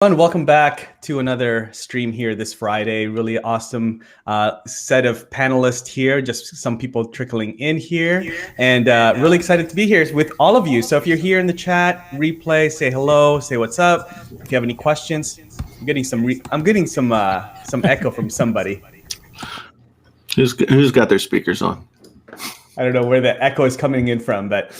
Welcome back to another stream here this Friday. Really awesome set of panelists here, just some people trickling in here, and really excited to be here with all of you. So if you're here in the chat, replay, say hello, say what's up. If you have any questions, I'm getting some echo from somebody. Who's got their speakers on? I don't know where the echo is coming in from, but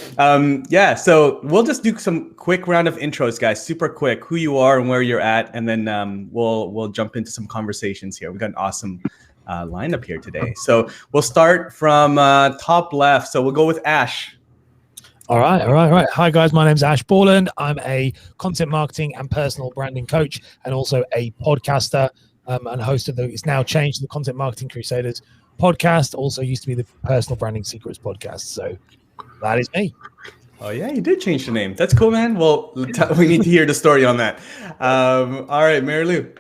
yeah, so we'll just do some quick round of intros, guys, super quick, who you are and where you're at, and then we'll jump into some conversations here. We've got an awesome lineup here today. So we'll start from top left. So we'll go with Ash. All right. Hi, guys. My name's Ash Borland. I'm a content marketing and personal branding coach and also a podcaster and host of it's now changed to the Content Marketing Crusaders podcast. Also used to be the Personal Branding Secrets podcast. So that is me. Oh yeah, you did change the name. That's cool, man. Well, we need to hear the story on that. All right, Mary Lou.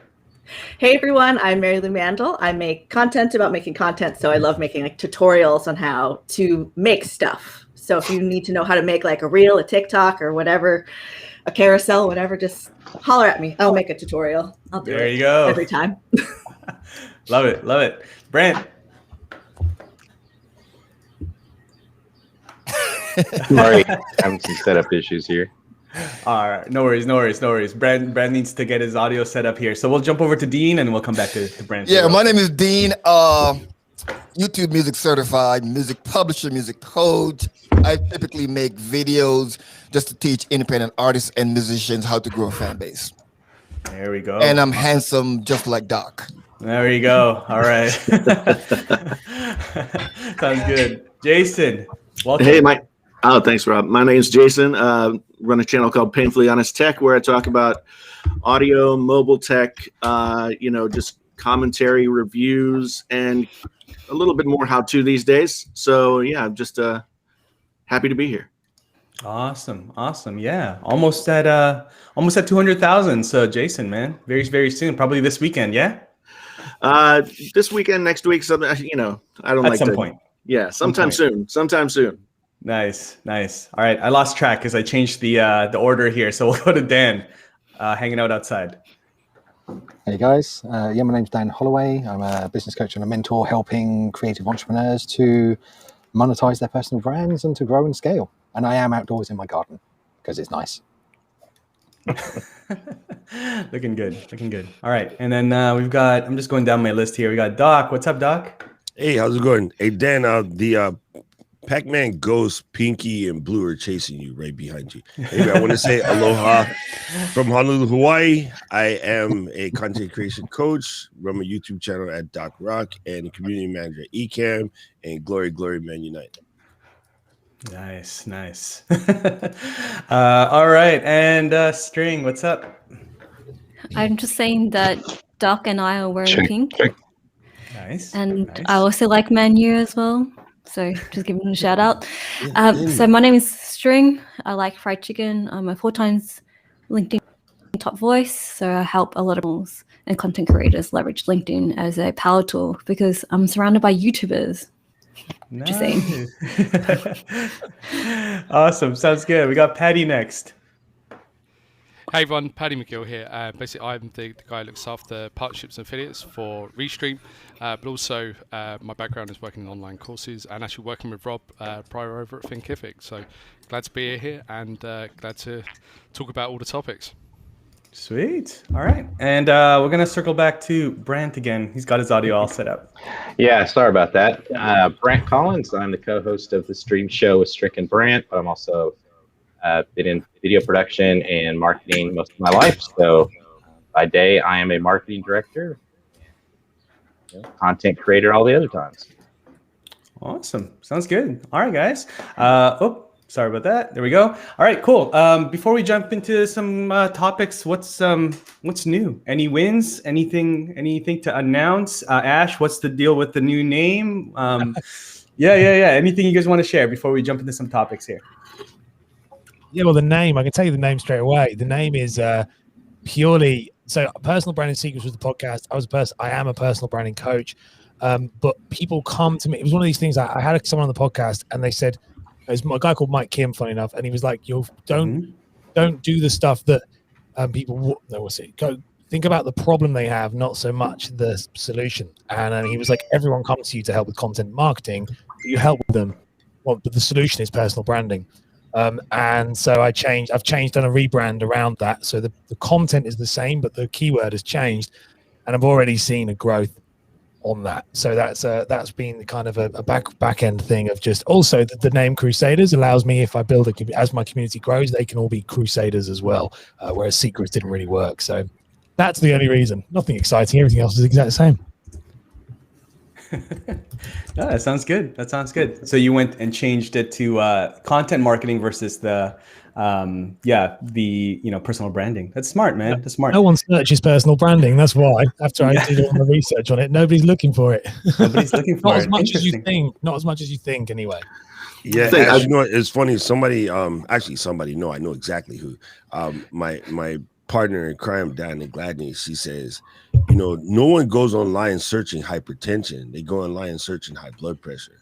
Hey everyone, I'm Mary Lou Mandel. I make content about making content, so I love making like tutorials on how to make stuff. So if you need to know how to make like a reel, a TikTok, or whatever, a carousel, whatever, just holler at me. I'll make a tutorial. I'll do it. There you go. Every time. Love it. Brent. Sorry, having some setup issues here. All right, no worries. Brand needs to get his audio set up here, so we'll jump over to Dean and we'll come back to Brand. Yeah, my name is Dean. YouTube music certified, music publisher, music coach. I typically make videos just to teach independent artists and musicians how to grow a fan base. There we go. And I'm handsome, just like Doc. There you go. All right. Sounds good. Jason, welcome. Hey, thanks, Rob. My name's Jason. Run a channel called Painfully Honest Tech, where I talk about audio, mobile tech, just commentary, reviews, and a little bit more how-to these days. So yeah, I'm just happy to be here. Awesome. Yeah, almost at 200,000. So Jason, man, very, very soon, probably this weekend. Yeah. This weekend, next week, I don't at like some point. Yeah, sometime soon. Nice. All right, I lost track because I changed the order here. So we'll go to Dan, hanging out outside. Hey guys, my name's Dan Holloway. I'm a business coach and a mentor helping creative entrepreneurs to monetize their personal brands and to grow and scale. And I am outdoors in my garden because it's nice. Looking good. All right, and then I'm just going down my list here. We got Doc. What's up, Doc? Hey, how's it going? Hey, Dan, the Pac-Man Ghost, Pinky, and Blue are chasing you right behind you. Anyway, I want to say aloha from Honolulu, Hawaii. I am a content creation coach, run my YouTube channel at Doc Rock, and a community manager at Ecamm, and Glory Man Unite. Nice. All right, and String, what's up? I'm just saying that Doc and I are wearing pink. Nice. And I also like Man U as well. So just giving them a shout out. So my name is String. I like fried chicken. I'm a 4 times LinkedIn top voice. So I help a lot of models and content creators leverage LinkedIn as a power tool because I'm surrounded by YouTubers. Nice. Just saying. Awesome. Sounds good. We got Patty next. Hey everyone, Paddy McGill here. Basically, I'm the guy who looks after partnerships and affiliates for Restream, but also my background is working in online courses and actually working with Rob prior over at Thinkific. So glad to be here and glad to talk about all the topics. Sweet. All right. And we're going to circle back to Brant again. He's got his audio all set up. Yeah, sorry about that. Brant Collins. I'm the co-host of the stream show with Strick and Brant, but I'm also been in video production and marketing most of my life. So by day, I am a marketing director, content creator all the other times. Awesome. Sounds good. All right, guys. Sorry about that. There we go. All right, cool. Before we jump into some topics, what's new? Any wins? Anything to announce? Ash, what's the deal with the new name? Yeah. Anything you guys want to share before we jump into some topics here? Yeah, well, the name, I can tell you the name straight away. The name is purely, so Personal Branding Secrets was the podcast. I am a personal branding coach, but people come to me. It was one of these things, I had someone on the podcast and they said, it was a guy called Mike Kim, funny enough, and he was like, don't do the stuff that people, no, what's it? Go think about the problem they have, not so much the solution. And he was like, everyone comes to you to help with content marketing. You help with them, well, but the solution is personal branding. And so I've changed, done a rebrand around that. So the content is the same, but the keyword has changed, and I've already seen a growth on that. So that's been kind of a back end thing of just also the name Crusaders allows me, if I build as my community grows, they can all be Crusaders as well. Whereas Secrets didn't really work. So that's the only reason. Nothing exciting. Everything else is exactly the same. No, that sounds good. That sounds good. So you went and changed it to content marketing versus the personal branding. That's smart, man. That's smart. No one searches personal branding. That's why. After I did all the research on it, nobody's looking for it. Nobody's looking for Not it. as much as you think. Not as much as you think, anyway. Yeah, Ash, you know, it's funny. Somebody, actually, somebody. No, I know exactly who. My partner in crime, Diana Gladney, she says, you know, no one goes online searching hypertension. They go online searching high blood pressure.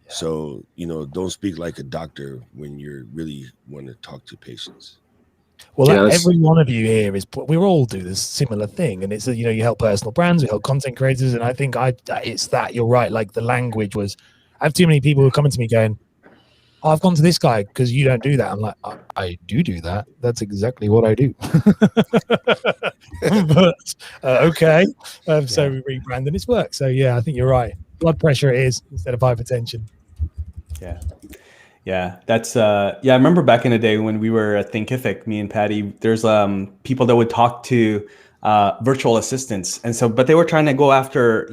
Yeah. So, you know, don't speak like a doctor when you're really want to talk to patients. Well, every one of you here we all do this similar thing, and it's you help personal brands, we help content creators, and I think it's that you're right. Like the language was, I have too many people who are coming to me going, oh, I've gone to this guy because you don't do that. I'm like, I do that. That's exactly what I do. But okay, so we rebrand and it's worked. So yeah, I think you're right. Blood pressure it is instead of hypertension. Yeah, that's I remember back in the day when we were at Thinkific, me and Patty, there's people that would talk to virtual assistants, and so but they were trying to go after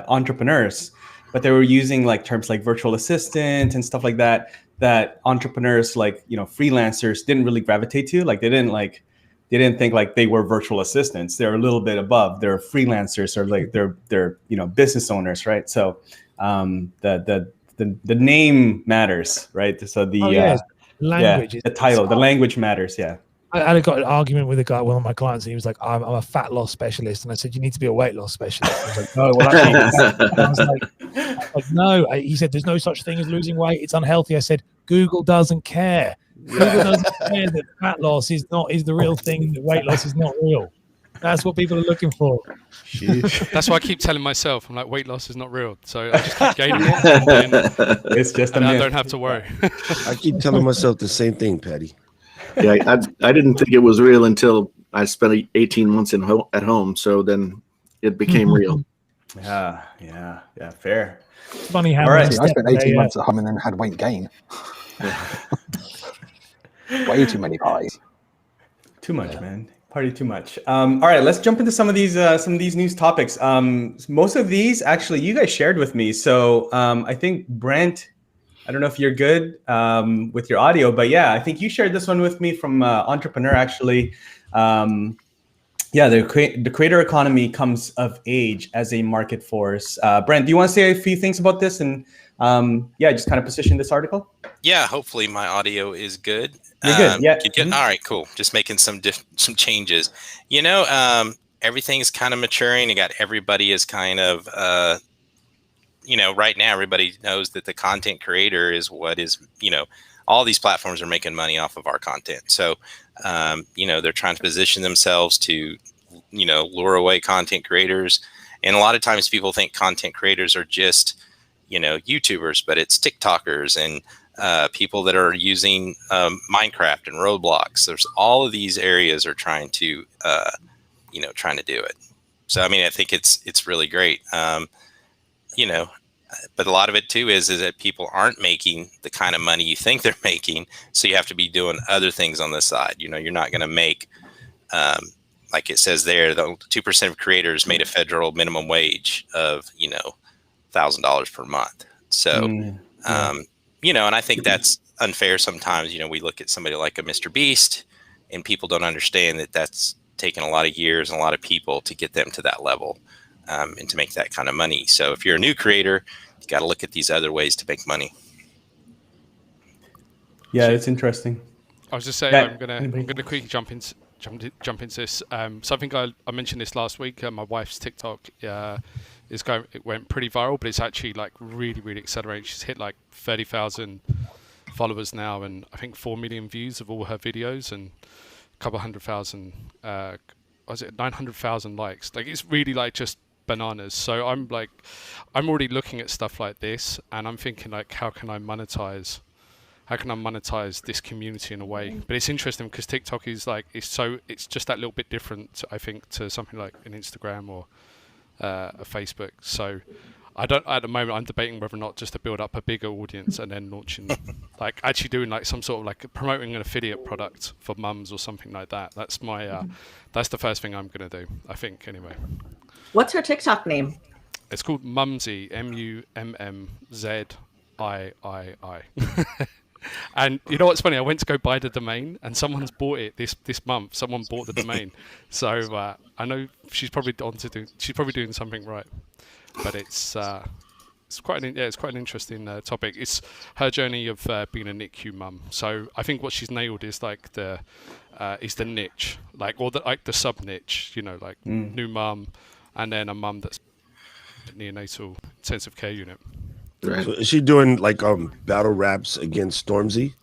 entrepreneurs, but they were using like terms like virtual assistant and stuff like that entrepreneurs like freelancers didn't really gravitate to. Like they didn't think like they were virtual assistants. They're a little bit above. They're freelancers or like they're business owners, right? So the name matters, right? So the language, the title, the language matters. Yeah. I got an argument with a guy, one of my clients. And he was like, I'm a fat loss specialist. And I said, you need to be a weight loss specialist. I was like, oh, well, I was like, no. He said, there's no such thing as losing weight. It's unhealthy. I said, Google doesn't care. Google doesn't care that fat loss is the real thing. That weight loss is not real. That's what people are looking for. That's why I keep telling myself, I'm like, weight loss is not real. So I just keep gaining it. It's just and I don't have to worry. I keep telling myself the same thing, Patty. Yeah, I didn't think it was real until I spent 18 months at home. So then it became real. Yeah, fair. It's funny how I spent 18 months at home and then had weight gain. Way too many pies. Too much, man. Party too much. All right, let's jump into some of these news topics. Most of these actually you guys shared with me. So I think Brent, I don't know if you're good with your audio, but yeah, I think you shared this one with me from Entrepreneur actually. The creator economy comes of age as a market force. Brent, do you want to say a few things about this and just kind of position this article? Yeah, hopefully my audio is good. You're good. Yeah. Mm-hmm. All right, cool. Just making some changes. Everything's kind of maturing. Everybody is kind of right now everybody knows that the content creator is what is, all these platforms are making money off of our content. So, they're trying to position themselves to, lure away content creators. And a lot of times people think content creators are just, YouTubers, but it's TikTokers and people that are using Minecraft and Roblox. There's all of these areas are trying to do it. So, I mean, I think it's really great. But a lot of it too is that people aren't making the kind of money you think they're making. So you have to be doing other things on the side. You're not going to make, like it says there, the 2% of creators made a federal minimum wage of, $1,000 per month. So, and I think that's unfair sometimes. We look at somebody like a Mr. Beast and people don't understand that that's taken a lot of years and a lot of people to get them to that level and to make that kind of money. So if you're a new creator, you got to look at these other ways to make money. Yeah, it's interesting. I was just saying, I'm gonna quickly jump into this. So I think I mentioned this last week. My wife's TikTok it went pretty viral, but it's actually like really, really accelerating. She's hit like 30,000 followers now, and I think 4 million views of all her videos, and couple 100,000. Was it 900,000 likes? Like it's really like just bananas. So I'm already looking at stuff like this, and I'm thinking like, how can I monetize this community in a way? But it's interesting because TikTok is like it's just that little bit different, I think, to something like an Instagram or a Facebook. So I don't at the moment. I'm debating whether or not just to build up a bigger audience and then launching, like actually doing like some sort of like promoting an affiliate product for mums or something like that. That's my that's the first thing I'm gonna do, I think. Anyway. What's her TikTok name? It's called Mumsy, MUMMZIII. And you know what's funny? I went to go buy the domain, and someone's bought it this month. Someone bought the domain, so I know she's probably doing something right. But it's quite an interesting topic. It's her journey of being a NICU mum. So I think what she's nailed is like the niche, like or the sub niche. You know, like new mum, and then a mum that's neonatal intensive care unit. Right. So is she doing like battle raps against Stormzy?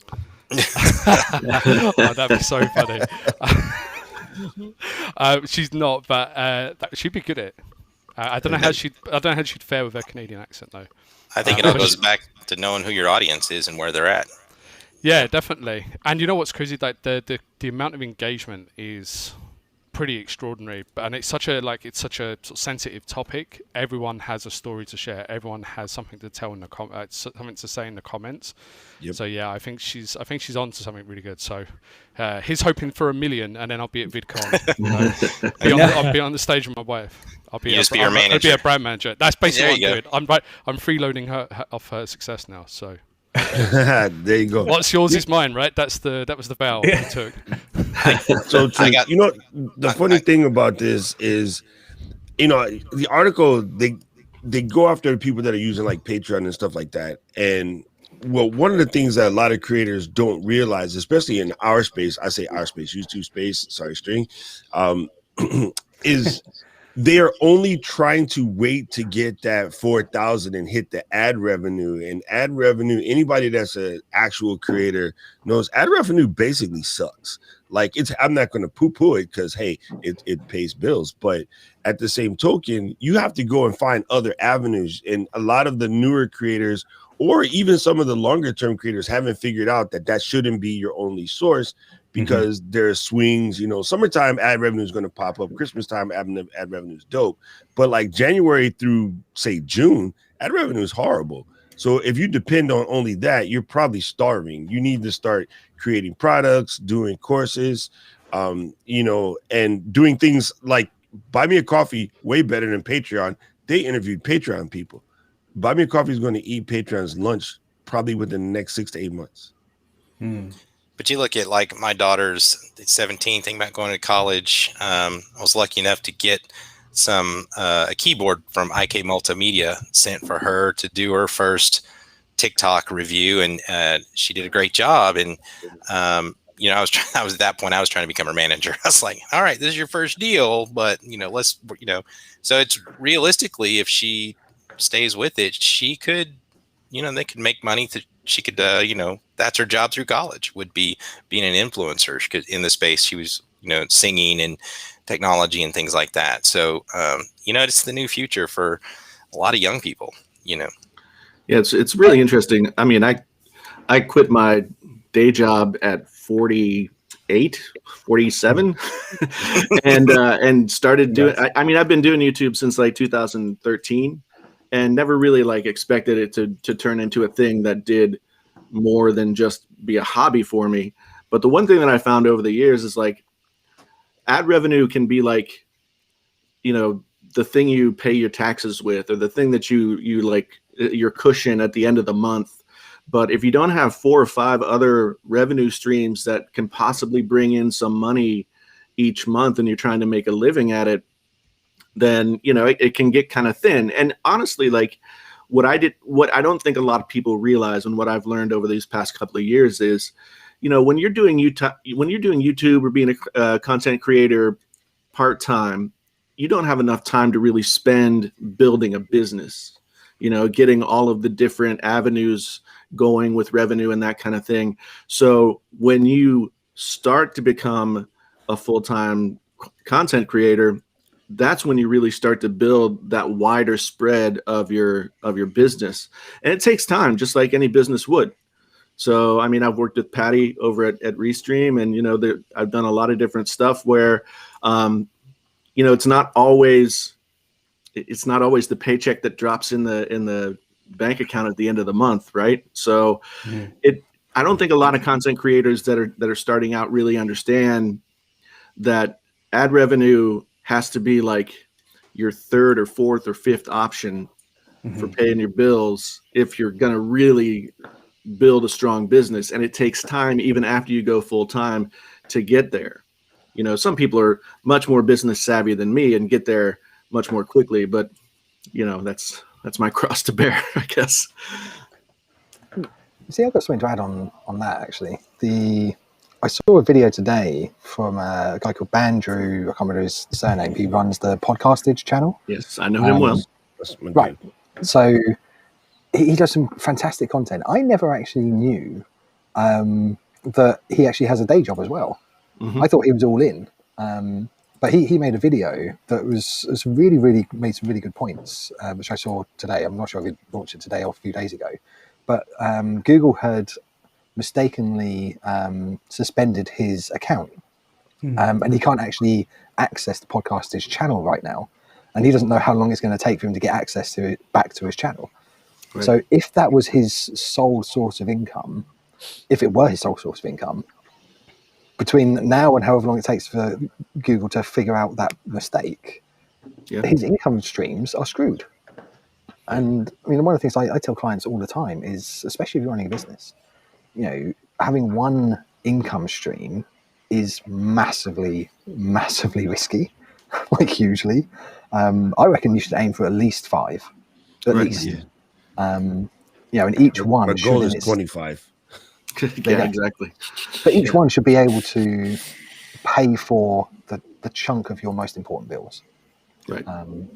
Oh, that'd be so funny. She's not, but she'd be good at it. I don't know how she'd fare with her Canadian accent though. I think it all goes back to knowing who your audience is and where they're at. Yeah, definitely. And you know what's crazy? Like the amount of engagement is pretty extraordinary, and it's such a sort of sensitive topic. Everyone has a story to share. Everyone has something to tell in the something to say in the comments. Yep. So yeah, I think she's on to something really good. So he's hoping for 1 million, and then I'll be at VidCon. I'll be on the stage with my wife. I'll be your manager. I'll be a brand manager. That's basically There what I'm doing. I'm freeloading her off her success now. So. There you go. What's yours is mine, right? That was the vow we took. So true. You know, the funny thing about this is, you know, the article they go after the people that are using like Patreon and stuff like that. And well, one of the things that a lot of creators don't realize, especially in our space, I say our space, YouTube space, sorry, String, is they are only trying to wait to get that 4,000 and hit the ad revenue. And ad revenue, anybody that's an actual creator knows ad revenue basically sucks. Like I'm not going to poo-poo it because, hey, it pays bills. But at the same token, you have to go and find other avenues. And a lot of the newer creators or even some of the longer term creators haven't figured out that shouldn't be your only source. Because there's swings, you know, summertime ad revenue is going to pop up. Christmas time ad revenue is dope. But like January through, say, June, ad revenue is horrible. So if you depend on only that, you're probably starving. You need to start creating products, doing courses, you know, and doing things like Buy Me a Coffee, way better than Patreon. They interviewed Patreon people. Buy Me a Coffee is going to eat Patreon's lunch probably within the next 6 to 8 months. But you look at like my daughter's 17, thinking about going to college. I was lucky enough to get a keyboard from IK Multimedia sent for her to do her first TikTok review, and she did a great job. And you know, I was at that point I was trying to become her manager. I was like, all right, this is your first deal, but you know, let's, you know, so it's realistically, if she stays with it, she could, you know, they could make money she could, you know, that's her job through college, would be being an influencer. She could, in the space, she was, you know, singing and technology and things like that. So, you know, it's the new future for a lot of young people, you know. Yeah, it's really interesting. I mean, I quit my day job at 48, 47 and started doing, I mean, I've been doing YouTube since like 2013. And never really like expected it to turn into a thing that did more than just be a hobby for me. But the one thing that I found over the years is like ad revenue can be like, you know, the thing you pay your taxes with, or the thing that you like your cushion at the end of the month. But if you don't have 4 or 5 other revenue streams that can possibly bring in some money each month, and you're trying to make a living at it, then, you know, it can get kind of thin. And honestly, like what I don't think a lot of people realize, and what I've learned over these past couple of years is, you know, when you're doing YouTube or being a content creator part-time, you don't have enough time to really spend building a business, you know, getting all of the different avenues going with revenue and that kind of thing. So when you start to become a full-time content creator, that's when you really start to build that wider spread of your business. And it takes time, just like any business would. So, I mean, I've worked with Patty over at Restream, and, you know, I've done a lot of different stuff where, you know, it's not always the paycheck that drops in the bank account at the end of the month, right? So I don't think a lot of content creators that are starting out really understand that ad revenue has to be like your third or fourth or fifth option for paying your bills if you're going to really build a strong business. And it takes time even after you go full time to get there. You know, some people are much more business savvy than me and get there much more quickly, but you know, that's my cross to bear, I guess. See, I've got something to add on that, actually. I saw a video today from a guy called Bandrew. I can't remember his surname. He runs the Podcastage channel. Yes, I know him well. Right. So he does some fantastic content. I never actually knew that he actually has a day job as well. I thought he was all in. But he made a video that was really, really made some really good points, which I saw today. I'm not sure if he launched it today or a few days ago. But Google had mistakenly suspended his account. And he can't actually access the Podcastage channel right now. And he doesn't know how long it's going to take for him to get access to it back to his channel. Right. So if that was his sole source of income, if it were his sole source of income, between now and however long it takes for Google to figure out that mistake, his income streams are screwed. And I mean, one of the things I tell clients all the time is, especially if you're running a business, you know, having one income stream is massively, massively risky, like hugely. I reckon you should aim for at least 5, at least. Yeah. You know, and each one. My goal is 25. Yeah, exactly. But each one should be able to pay for the chunk of your most important bills. Right.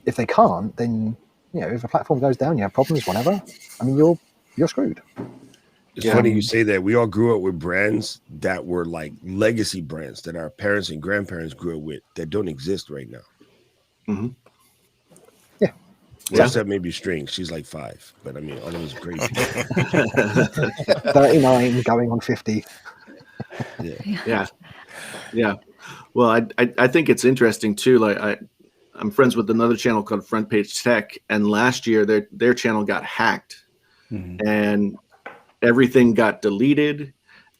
If they can't, then, you know, if a platform goes down, you have problems, whatever. I mean, you're screwed. It's funny you say that. We all grew up with brands that were like legacy brands that our parents and grandparents grew up with that don't exist right now. Yeah. Except maybe String. She's like 5, but I mean, Autumn's crazy. 39 going on 50. Yeah. Well, I think it's interesting too. Like I'm friends with another channel called Front Page Tech, and last year their channel got hacked, and everything got deleted,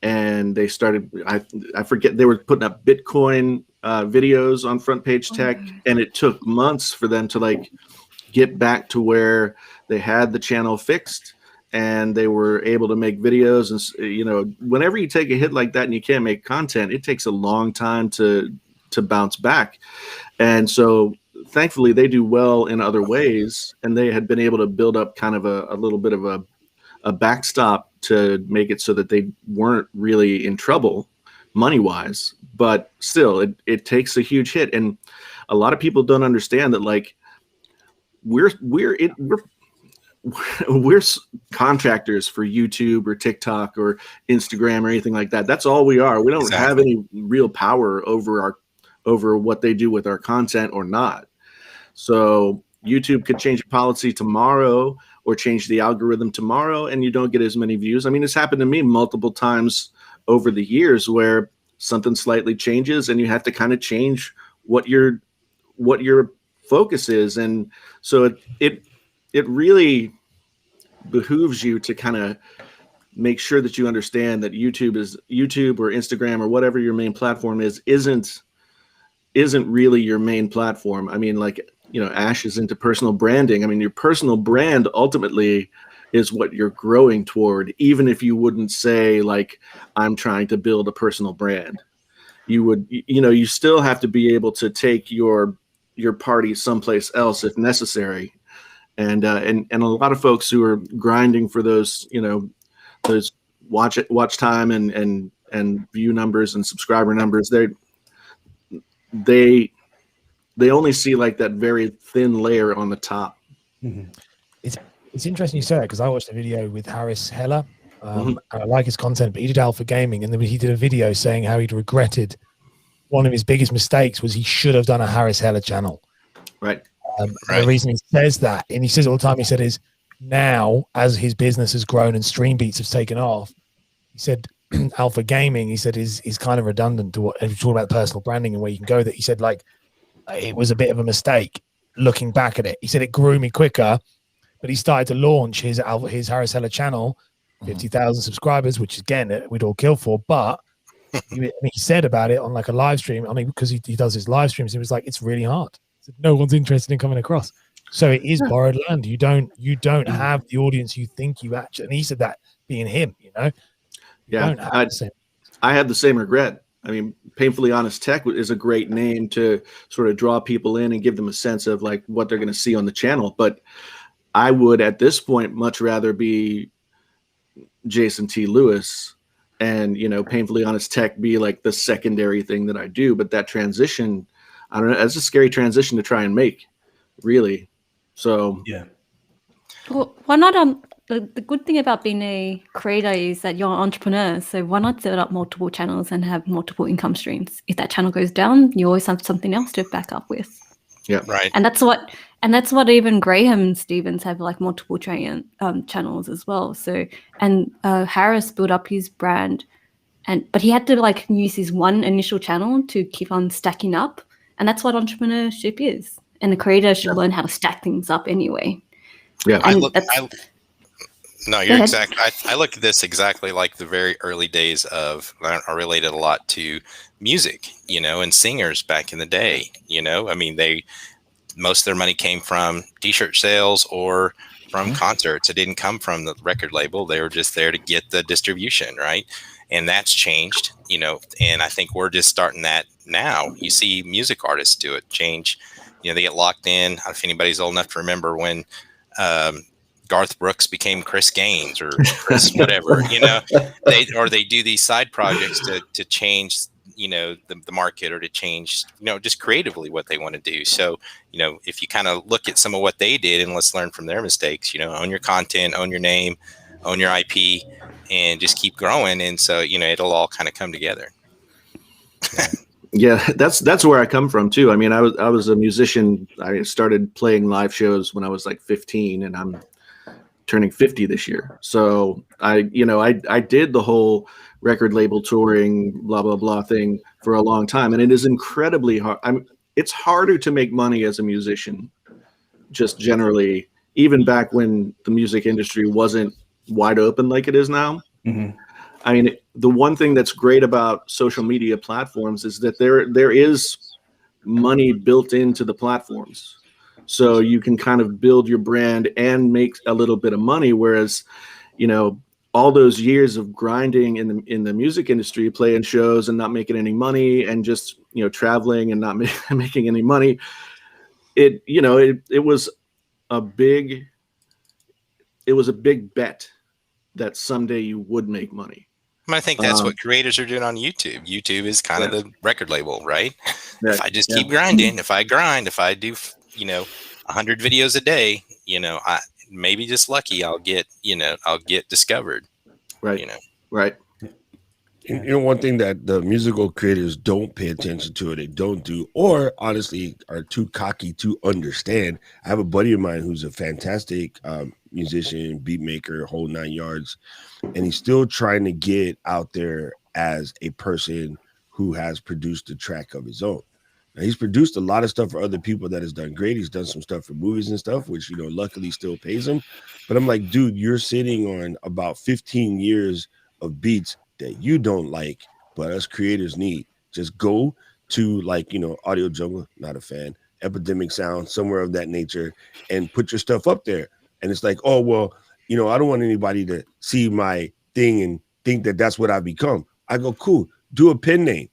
and they started. I forget, they were putting up Bitcoin videos on Front Page Tech, and it took months for them to like get back to where they had the channel fixed and they were able to make videos. And you know, whenever you take a hit like that and you can't make content, it takes a long time to bounce back. And so thankfully they do well in other ways, and they had been able to build up kind of a little bit of a backstop to make it so that they weren't really in trouble money wise. But still, it takes a huge hit, and a lot of people don't understand that, like, we're contractors for YouTube or TikTok or Instagram or anything like that. That's all we are. We don't have any real power over what they do with our content or not. So YouTube could change a policy tomorrow or change the algorithm tomorrow, and you don't get as many views. I mean, it's happened to me multiple times over the years where something slightly changes and you have to kind of change what your focus is. And so it really behooves you to kind of make sure that you understand that YouTube or Instagram or whatever your main platform isn't really your main platform. I mean, like, you know, Ash is into personal branding. I mean, your personal brand ultimately is what you're growing toward, even if you wouldn't say, like, I'm trying to build a personal brand. You would, you know, you still have to be able to take your party someplace else if necessary. And a lot of folks who are grinding for those, you know, those watch time and view numbers and subscriber numbers, they only see like that very thin layer on the top. It's interesting you say that, because I watched a video with Harris Heller. And I like his content, but he did Alpha Gaming, and then he did a video saying how he'd regretted one of his biggest mistakes was he should have done a Harris Heller channel. Right. And the reason he says that, and he says it all the time, he said is now as his business has grown and Stream Beats has taken off, he said Alpha Gaming, he said is kind of redundant to what if you talk about personal branding and where you can go, that he said like it was a bit of a mistake looking back at it. He said it grew me quicker, but he started to launch his Harris Heller channel, 50,000 subscribers, which again we'd all kill for, but he said about it on like a live stream. I mean, because he does his live streams, he was like, it's really hard. Said, no one's interested in coming across. So it is borrowed land. You don't have the audience you think you actually. And he said that being him, you know. I had the same regret. I mean, Painfully Honest Tech is a great name to sort of draw people in and give them a sense of like what they're going to see on the channel. But I would at this point much rather be Jason T. Lewis and, you know, Painfully Honest Tech be like the secondary thing that I do. But that transition, I don't know, that's a scary transition to try and make, really. So yeah. Well, why not? The good thing about being a creator is that you're an entrepreneur. So why not set up multiple channels and have multiple income streams? If that channel goes down, you always have something else to back up with. Yeah, right. And that's what even Graham Stevens have, like multiple channels as well. So Harris built up his brand, but he had to like use his one initial channel to keep on stacking up, and that's what entrepreneurship is. And the creator should learn how to stack things up anyway. Yeah, no, you're exactly. I look at this exactly like the very early days of. I relate it a lot to music, you know, and singers back in the day. You know, I mean, most of their money came from T-shirt sales or from concerts. It didn't come from the record label. They were just there to get the distribution, right? And that's changed, you know. And I think we're just starting that now. You see music artists do it, change. You know, they get locked in. I don't know if anybody's old enough to remember when Garth Brooks became Chris Gaines or Chris whatever, you know, they do these side projects to change, you know, the market, or to change, you know, just creatively what they want to do. So, you know, if you kind of look at some of what they did and let's learn from their mistakes, you know, own your content, own your name, own your IP, and just keep growing. And so, you know, it'll all kind of come together. Yeah, that's where I come from too. I mean, I was a musician. I started playing live shows when I was like 15, and I'm turning 50 this year. So I did the whole record label touring, blah, blah, blah thing for a long time. And it is incredibly hard. It's harder to make money as a musician, just generally, even back when the music industry wasn't wide open like it is now. Mm-hmm. I mean, the one thing that's great about social media platforms is that there is money built into the platforms. So you can kind of build your brand and make a little bit of money. Whereas, you know, all those years of grinding in the music industry, playing shows and not making any money, and just, you know, traveling and not making any money, it was a big bet that someday you would make money. I think that's what creators are doing on YouTube. YouTube is kind of the record label, right? Yeah. If I just keep grinding, if I do, you know, 100 videos a day, you know, I maybe just lucky I'll get discovered. Right. You know. Right. You know, one thing that the musical creators don't pay attention to, or they don't do, or honestly are too cocky to understand. I have a buddy of mine who's a fantastic musician, beat maker, whole 9 yards, and he's still trying to get out there as a person who has produced a track of his own. Now, he's produced a lot of stuff for other people that has done great. He's done some stuff for movies and stuff, which, you know, luckily still pays him. But I'm like, dude, you're sitting on about 15 years of beats that you don't like, but us creators need. Just go to, like, you know, Audio Jungle, not a fan, Epidemic Sound, somewhere of that nature, and put your stuff up there. And it's like, oh, well, you know, I don't want anybody to see my thing and think that that's what I've become. I go, cool, do a pen name.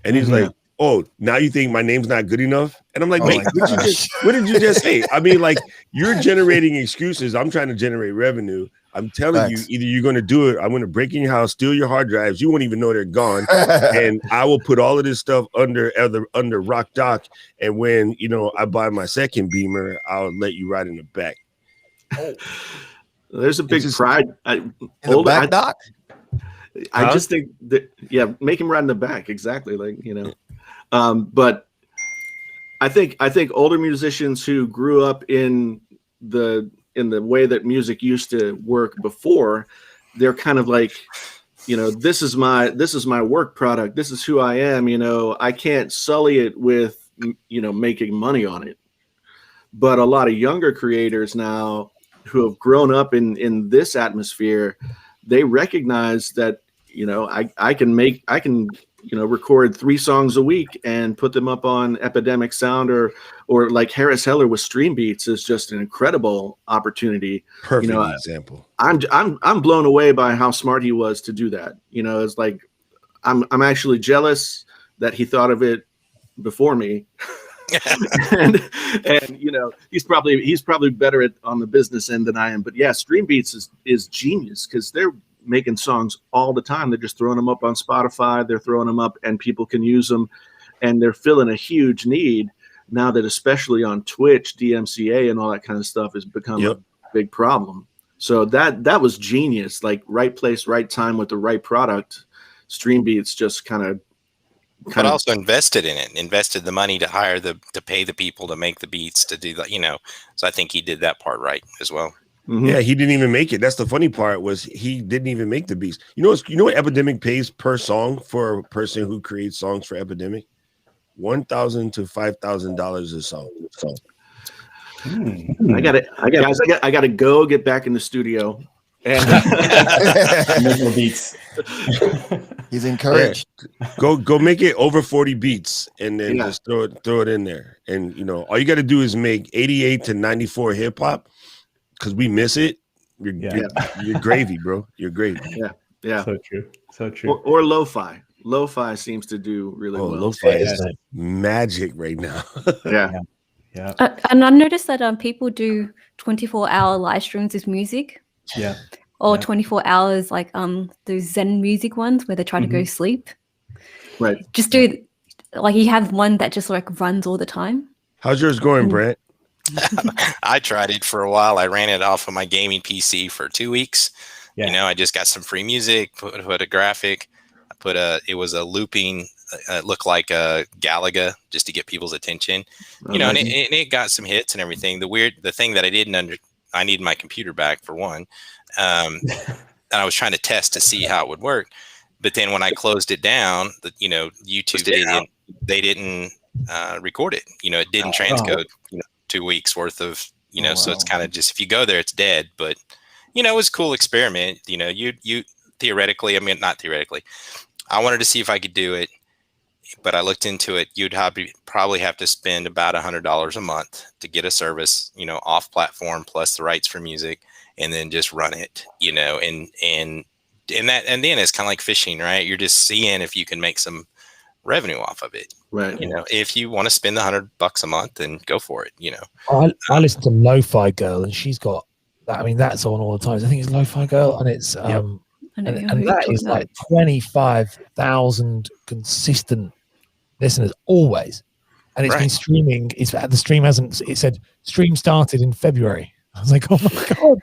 And he's like, oh, now you think my name's not good enough? And I'm like, mate, what did you just say? I mean, like, you're generating excuses. I'm trying to generate revenue. I'm telling you, either you're going to do it, I'm going to break in your house, steal your hard drives. You won't even know they're gone. And I will put all of this stuff under Rock Dock. And when, you know, I buy my second Beamer, I'll let you ride in the back. Oh. There's a big pride. In the back dock? I just think that, yeah, make him ride in the back. Exactly. Like, you know, But I think older musicians who grew up in the way that music used to work before, they're kind of like, this is my work product. This is who I am. I can't sully it with, making money on it. But a lot of younger creators now who have grown up in this atmosphere, they recognize that, I can record 3 songs a week and put them up on Epidemic Sound or like Harris Heller with Stream Beats is just an incredible opportunity. Perfect example. I'm blown away by how smart he was to do that. It's like I'm actually jealous that he thought of it before me. and he's probably better on the business end than I am. But yeah, Stream Beats is genius because they're making songs all the time. They're just throwing them up on Spotify. They're throwing them up and people can use them, and they're filling a huge need now that especially on Twitch, DMCA and all that kind of stuff has become a big problem. So that was genius, like right place, right time with the right product. Stream Beats just kind of also invested in it, invested the money to pay the people to make the beats, to do that, so I think he did that part right as well. Mm-hmm. Yeah, he didn't even make it. That's the funny part, was he didn't even make the beats. You know what Epidemic pays per song for a person who creates songs for Epidemic? $1,000 to $5,000 a song. I gotta go get back in the studio and make more beats. He's encouraged. Yeah. Go make it over 40 beats and then just throw it in there. And all you got to do is make 88 to 94 hip hop, because we miss it. You're gravy, bro. You're gravy. Yeah. So true. Or lo-fi. Lo-fi seems to do really well. Lo-fi is magic right now. Yeah. And I noticed that people do 24-hour live streams with music. Yeah. Or 24 hours, like those Zen music ones where they try to go sleep. Right. Just do, like, you have one that just like runs all the time. How's yours going, Brent? I tried it for a while. I ran it off of my gaming PC for 2 weeks. I just got some free music, put a graphic, it was a looping, it looked like a Galaga just to get people's attention, and it got some hits and everything. The thing that I needed my computer back for one. And I was trying to test to see how it would work. But then when I closed it down, YouTube, they didn't record it. It didn't transcode, 2 weeks worth of, so it's kind of just, if you go there, it's dead. But, it was a cool experiment. You theoretically, not theoretically, I wanted to see if I could do it, but I looked into it. You'd probably have to spend about $100 a month to get a service, off platform, plus the rights for music, and then just run it, and then it's kind of like fishing, right? You're just seeing if you can make some revenue off of it. Right. If you want to spend the $100 a month, then go for it. I listen to Lo-Fi Girl, and she's got that. I mean, that's on all the time. I think it's Lo-Fi Girl, and it's and that is like 25,000 consistent listeners always, and it's been streaming. The stream hasn't. It said stream started in February. I was like, oh my god!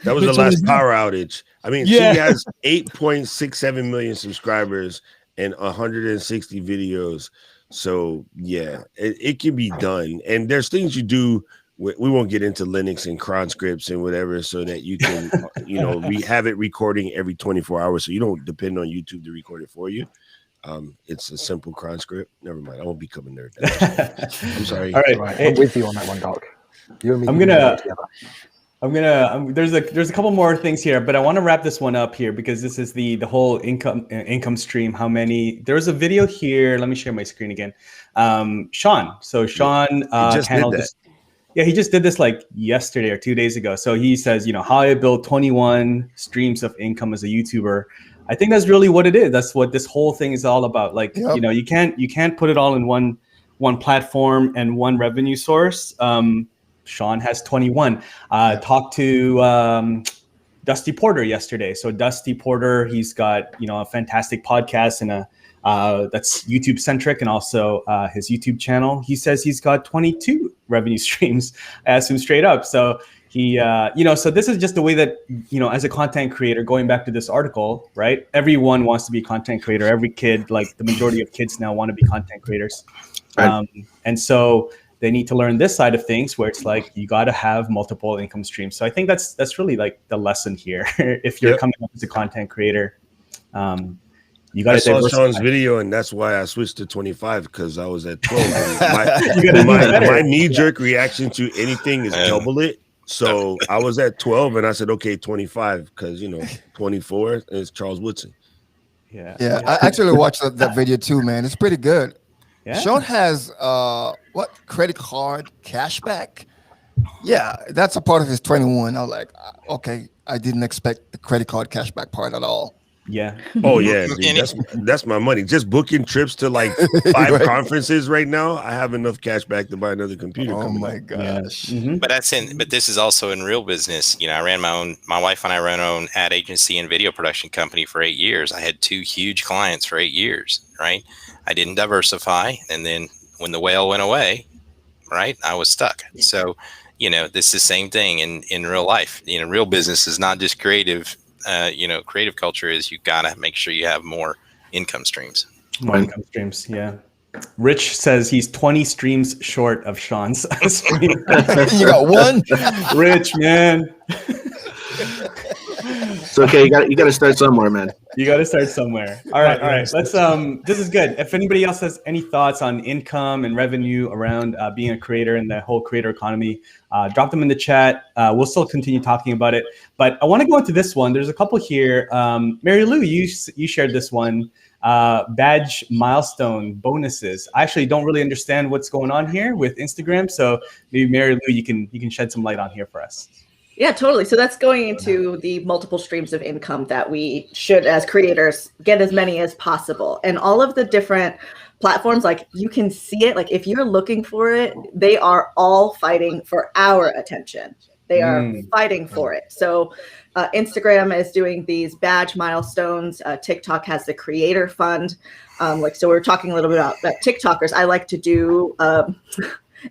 That was the last power outage. I mean, she has 8.67 million subscribers and 160 videos. So it can be done. And there's things you do. We won't get into Linux and cron scripts and whatever, so that you can, we have it recording every 24 hours, so you don't depend on YouTube to record it for you. It's a simple cron script. Never mind. I won't become a nerd. I'm sorry. All right. I'm with you on that one, Doc. You and me. There's a couple more things here, but I want to wrap this one up here because this is the whole income stream. How many? There's a video here. Let me share my screen again. Sean. So Sean he just did this like yesterday or 2 days ago. So he says, how I built 21 streams of income as a YouTuber. I think that's really what it is. That's what this whole thing is all about. Like, you can't put it all in one platform and one revenue source. Sean has 21. Talked to Dusty Porter yesterday. So Dusty Porter, he's got a fantastic podcast and that's YouTube centric, and also his YouTube channel. He says he's got 22 revenue streams. I asked him straight up. So he, so this is just the way that, as a content creator, going back to this article, right? Everyone wants to be a content creator. Every kid, like the majority of kids now, want to be content creators. Right. And so they need to learn this side of things where it's like you got to have multiple income streams. So I think that's really like the lesson here. If you're coming up as a content creator, you got to saw diversify. Sean's video, and that's why I switched to 25 because I was at 12. My knee-jerk reaction to anything is double it. So I was at 12, and I said, okay, 25, because 24 is Charles Woodson. Yeah. I actually watched that video too, man. It's pretty good. Yeah. Sean has credit card cashback. Yeah, that's a part of his 21. I was like, okay, I didn't expect the credit card cashback part at all. Yeah. Oh yeah, dude, that's my money. Just booking trips to like 5 conferences right now. I have enough cash back to buy another computer. Oh my gosh. Yeah. Mm-hmm. But this is also in real business. I ran my wife and I ran our own ad agency and video production company for 8 years. I had 2 huge clients for 8 years, right? I didn't diversify. And then when the whale went away, right, I was stuck. So, this is the same thing in real life. Real business is not just creative. Creative culture is you gotta make sure you have more income streams. More income streams, yeah. Rich says he's 20 streams short of Sean's stream. You got one? Rich, man. It's okay. You got to start somewhere, man. You got to start somewhere. All right. Let's. This is good. If anybody else has any thoughts on income and revenue around being a creator and the whole creator economy, drop them in the chat. We'll still continue talking about it. But I want to go into this one. There's a couple here. Mary Lou, you shared this one. Badge milestone bonuses. I actually don't really understand what's going on here with Instagram. So maybe Mary Lou, you can shed some light on here for us. Yeah, totally. So that's going into the multiple streams of income that we should, as creators, get as many as possible. And all of the different platforms, like you can see it, like if you're looking for it, they are all fighting for our attention. They are fighting for it. So Instagram is doing these badge milestones. TikTok has the creator fund. So we were talking a little bit about TikTokers. I like to do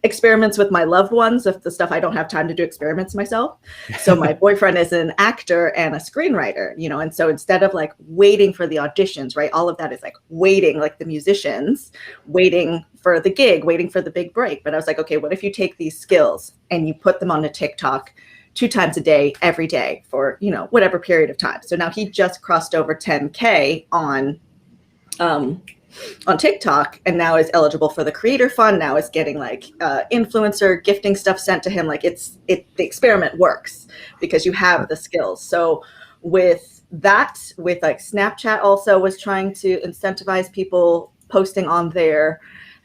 experiments with my loved ones of the stuff I don't have time to do experiments myself. So my boyfriend is an actor and a screenwriter, and so instead of like waiting for the auditions, right, all of that is like waiting, like the musicians waiting for the gig, waiting for the big break. But I was like, okay, what if you take these skills and you put them onto TikTok 2 times a day, every day for, whatever period of time. So now he just crossed over 10K on TikTok and now is eligible for the creator fund. Now is getting like influencer gifting stuff sent to him. Like the experiment works because you have the skills. So with like Snapchat also was trying to incentivize people posting on there.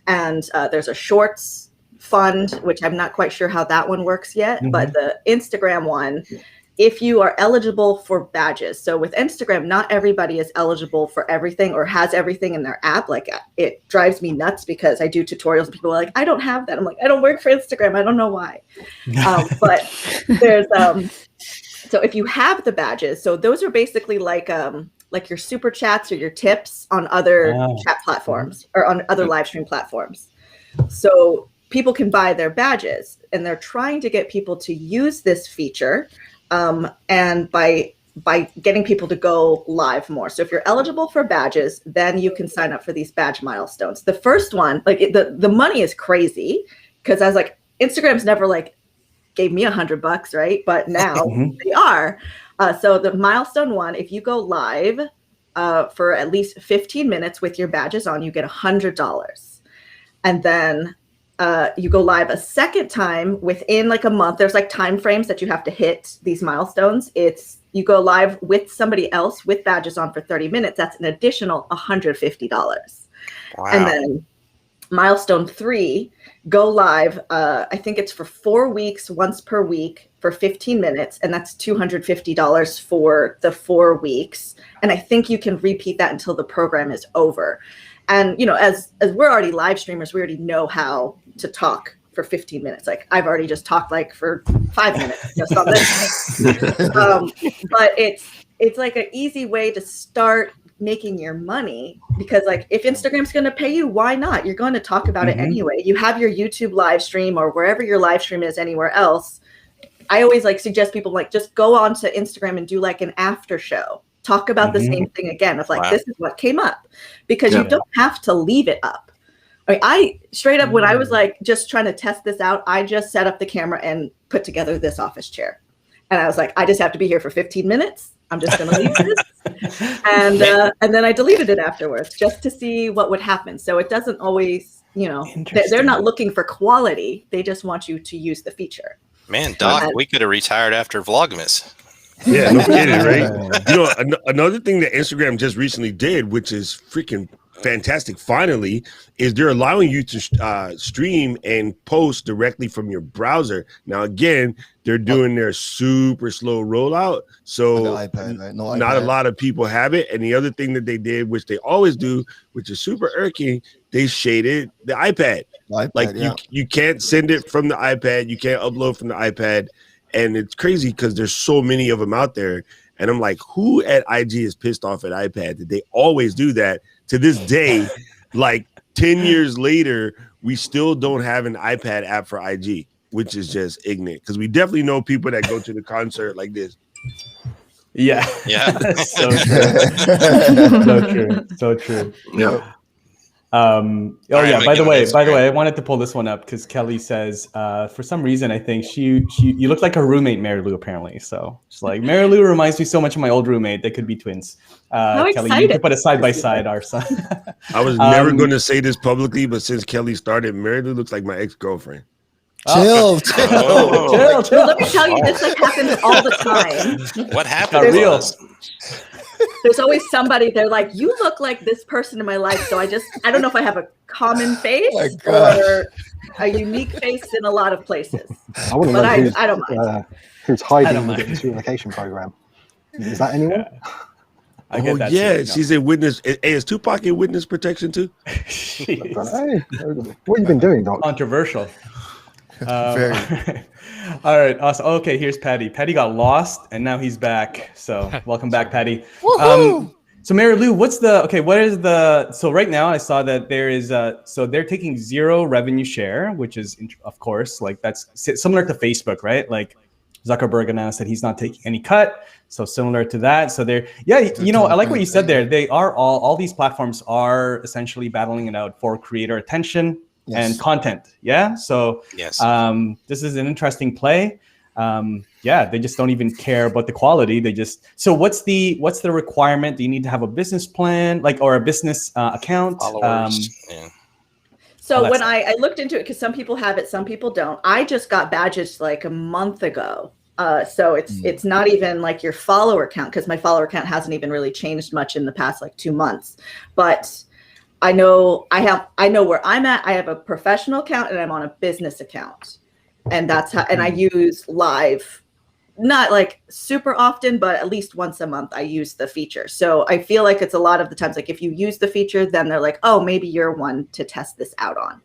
And there's a shorts fund, which I'm not quite sure how that one works yet, but the Instagram one, if you are eligible for badges. So with Instagram, not everybody is eligible for everything or has everything in their app. Like it drives me nuts because I do tutorials and people are like, I don't have that. I'm like, I don't work for Instagram. I don't know why. But there's, so if you have the badges, so those are basically like your super chats or your tips on other chat platforms or on other live stream platforms. So people can buy their badges and they're trying to get people to use this feature. And by getting people to go live more. So if you're eligible for badges, then you can sign up for these badge milestones. The first one, like the money is crazy because I was like, Instagram's never like gave me $100, right? But now they are. So the milestone one, if you go live for at least 15 minutes with your badges on, you get $100. And then you go live a second time within like a month. There's like time frames that you have to hit these milestones. You go live with somebody else with badges on for 30 minutes. That's an additional $150. Wow. And then milestone 3, go live. I think it's for 4 weeks, once per week for 15 minutes. And that's $250 for the 4 weeks. And I think you can repeat that until the program is over. And, as we're already live streamers, we already know how to talk for 15 minutes. Like I've already just talked like for 5 minutes just on this. But it's like an easy way to start making your money, because like if Instagram's going to pay you, why not? You're going to talk about it anyway. You have your YouTube live stream or wherever your live stream is anywhere else. I always like suggest people like just go on to Instagram and do like an after show. Talk about the same thing again of like, this is what came up, because you don't have to leave it up. I mean, I straight up, when I was like just trying to test this out, I just set up the camera and put together this office chair. And I was like, I just have to be here for 15 minutes. I'm just going to leave this. And then I deleted it afterwards just to see what would happen. So it doesn't always, you know, they're not looking for quality. They just want you to use the feature. Man, Doc, we could have retired after Vlogmas. Yeah, no kidding, right? You know, another thing that Instagram just recently did, which is freaking fantastic, finally, is they're allowing you to stream and post directly from your browser. Now, again, they're doing their super slow rollout, so iPad, right? not a lot of people have it. And the other thing that they did, which they always do, which is super irking, they shaded the iPad. Like you can't send it from the iPad, you can't upload from the iPad, and it's crazy because there's so many of them out there. And I'm like, who at IG is pissed off at iPad that they always do that? To this day, like 10 years later, we still don't have an iPad app for IG, which is just ignorant, because we definitely know people that go to the concert like this. Yeah. So true. So true. Yeah. Yeah. By the way, I wanted to pull this one up because Kelly says, for some reason, I think you look like her roommate, Mary Lou, apparently. So it's like, Mary Lou reminds me so much of my old roommate. They could be twins. Kelly, you could put a side by side our son. I was never going to say this publicly, but since Kelly started, Mary Lou looks like my ex-girlfriend. Chill. Let me tell you, this like happens all the time. What happened? There's always somebody, they're like, you look like this person in my life. So I don't know if I have a common face or a unique face in a lot of places. I want to know I don't mind. Who's hiding the disunification program? Is that anyone? I get that yeah, too, she's in witness. Hey, is Tupac in witness protection too? Hey, what have you been doing, Doc? Controversial. Very. All right, awesome. Okay, here's Patty. Patty got lost, and now he's back. So welcome back, Patty. So Mary Lou, so right now I saw that there is so they're taking 0 revenue share, which is of course like that's similar to Facebook, right? Like Zuckerberg announced that he's not taking any cut. So similar to that. So they're I like what you said there. They are all these platforms are essentially battling it out for creator attention and content. Yeah. So this is an interesting play. They just don't even care about the quality. So what's the requirement? Do you need to have a business plan, or a business account? So when I looked into it, because some people have it, some people don't. I just got badges like a month ago. So it's not even like your follower count, because my follower count hasn't even really changed much in the past like 2 months. But I know where I'm at. I have a professional account and I'm on a business account. And that's how, and I use live, not like super often, but at least once a month I use the feature. So I feel like it's a lot of the times, like if you use the feature, then they're like, oh, maybe you're one to test this out on.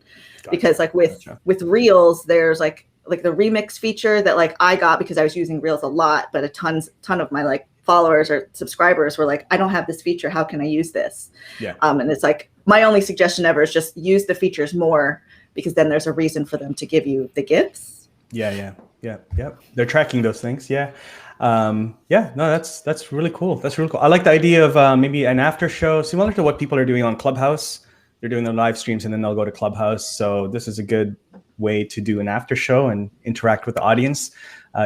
Because like with Reels, there's like the remix feature that like I got because I was using Reels a lot, but a ton of my like followers or subscribers were like, I don't have this feature. How can I use this? Yeah. And it's like, my only suggestion ever is just use the features more, because then there's a reason for them to give you the gifts. Yeah. They're tracking those things. Yeah. No, that's really cool. That's really cool. I like the idea of maybe an after show, similar to what people are doing on Clubhouse. They're doing their live streams and then they'll go to Clubhouse. So this is a good way to do an after show and interact with the audience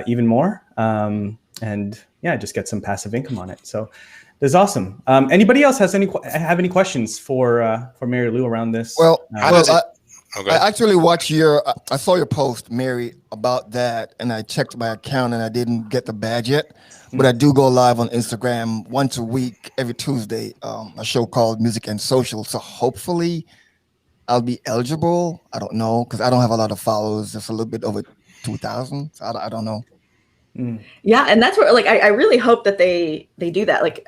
even more. Just get some passive income on it. So this is awesome. Anybody else have any questions for Mary Lou around this? I actually watched I saw your post, Mary, about that, and I checked my account and I didn't get the badge yet, but I do go live on Instagram once a week, every Tuesday, a show called Music and Social. So hopefully I'll be eligible. I don't know, because I don't have a lot of followers, just a little bit over 2,000. So I don't know. Yeah, and that's where like I really hope that they do that. Like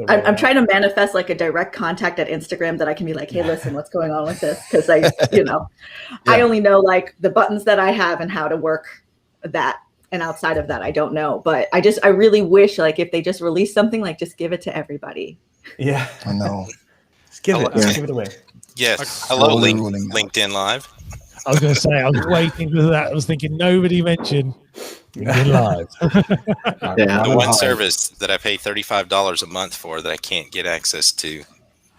I'm trying to manifest like a direct contact at Instagram that I can be like, hey, listen, what's going on with this? Because I only know like the buttons that I have and how to work that. And outside of that, I don't know. But I really wish, like, if they just release something, like, just give it to everybody. Yeah. I know. Just give it. Yeah. Just give it away. Yes. Hello, Slowly rolling out. LinkedIn Live. I was going to say, I was waiting for that. I was thinking nobody mentioned LinkedIn Live. Yeah. The one service that I pay $35 a month for that I can't get access to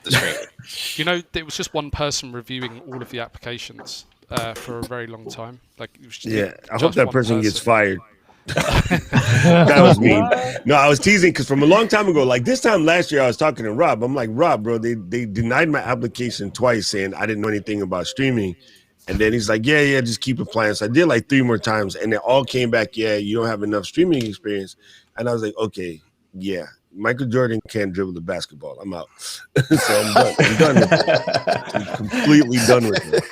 the streaming. You know, there was just one person reviewing all of the applications for a very long time. Like, it was Yeah, I hope just that one person gets fired. That was mean. No, I was teasing because from a long time ago, like this time last year, I was talking to Rob. I'm like, Rob, bro, they denied my application twice saying I didn't know anything about streaming. And then he's like, yeah, just keep applying. So I did like 3 more times, and they all came back, yeah, you don't have enough streaming experience. And I was like, okay, yeah, Michael Jordan can't dribble the basketball. I'm out. So I'm done. I'm done with it. I'm completely done with it.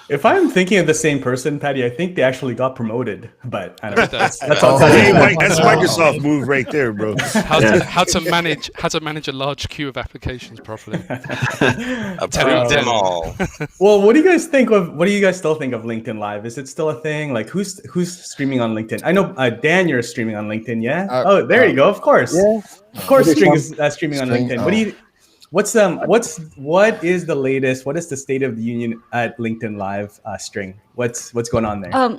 If I'm thinking of the same person, Patty, I think they actually got promoted, but I don't know. That's Hey, Mike, that's a Microsoft move right there, bro. How to manage a large queue of applications properly. Approve them all. Well, what do you guys think of? What do you guys still think of LinkedIn Live? Is it still a thing? Like, who's streaming on LinkedIn? I know Dan, you're streaming on LinkedIn, yeah. There you go. Of course, of course, String is streaming on LinkedIn. What do you? What is the latest? What is the state of the union at LinkedIn Live, String? What's going on there?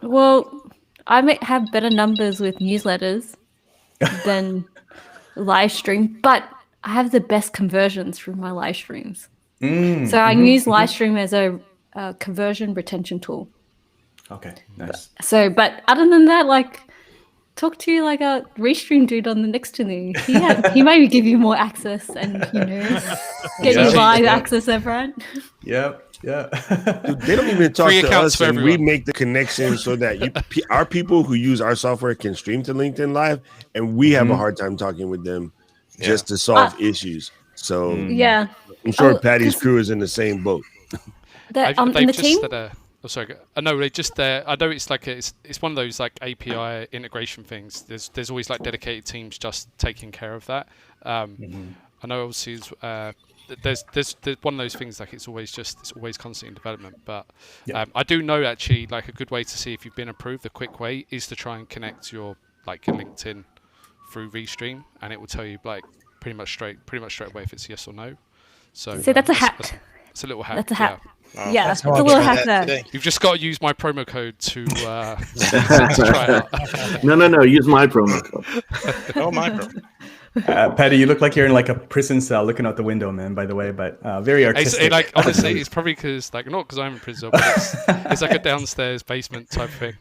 Well, I may have better numbers with newsletters than live stream, but I have the best conversions from my live streams. So I use live stream as a conversion retention tool. Okay, nice. So, but other than that, like, talk to like a restream dude on the next to me. He maybe give you more access and get you live access there, Brad. Yep. Yeah. Dude, they don't even talk Free to accounts us, for and everyone. we make the connection so that our people who use our software can stream to LinkedIn Live, and we have a hard time talking with them just to solve issues. So Yeah, I'm sure Patty's crew is in the same boat. in the team. Sorry. No, they just I know it's like it's one of those like API integration things. There's always like dedicated teams just taking care of that. I know obviously there's one of those things like it's always constantly in development. But I do know actually like a good way to see if you've been approved. The quick way is to try and connect your LinkedIn through Restream, and it will tell you like pretty much straight away if it's yes or no. So that's a hack. It's a little hack. That's a hack. Oh, Yeah, it's a little hack there. You've just got to use my promo code to try it out. No. Use my promo code. Oh, my promo. Patty, you look like you're in like a prison cell looking out the window, man, by the way, but very artistic. Honestly, it's probably because not because I'm in prison, but it's like a downstairs basement type thing.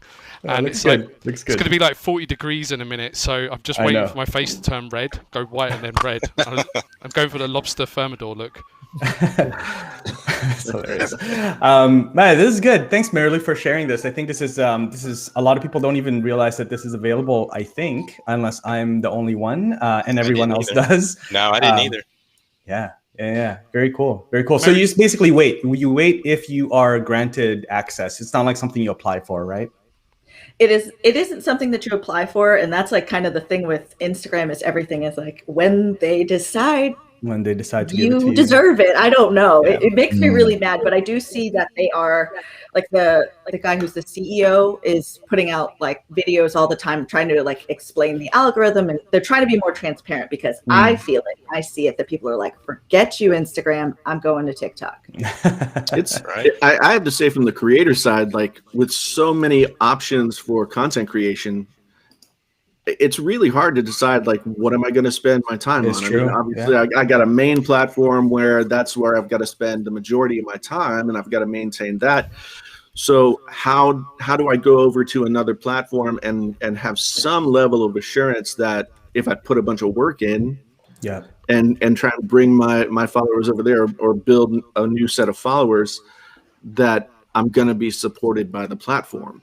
And it's good. It's going to be like 40 degrees in a minute, so I'm just waiting for my face to turn red, go white and then red. I'm going for the lobster thermidor look. That's hilarious. Man, this is good. Thanks, Marilu, for sharing this. I think this is a lot of people don't even realize that this is available, I think, unless I'm the only one and everyone else does. No, I didn't either. Yeah. Very cool. So you just basically wait. You wait if you are granted access. It's not like something you apply for, right? It isn't something that you apply for, and that's like kind of the thing with Instagram is everything is like when they decide to give it to you. You deserve it. I don't know. It makes me really mad, but I do see that they are like the guy who's the CEO is putting out like videos all the time, trying to like explain the algorithm, and they're trying to be more transparent because I feel it. I see it that people are like, forget you, Instagram. I'm going to TikTok. It's right. I have to say from the creator side, like with so many options for content creation, it's really hard to decide like what am I going to spend my time on. True. I mean, obviously I got a main platform where that's where I've got to spend the majority of my time, and I've got to maintain that. So how do I go over to another platform and have some level of assurance that if I put a bunch of work in and try and bring my followers over there or build a new set of followers, that I'm going to be supported by the platform.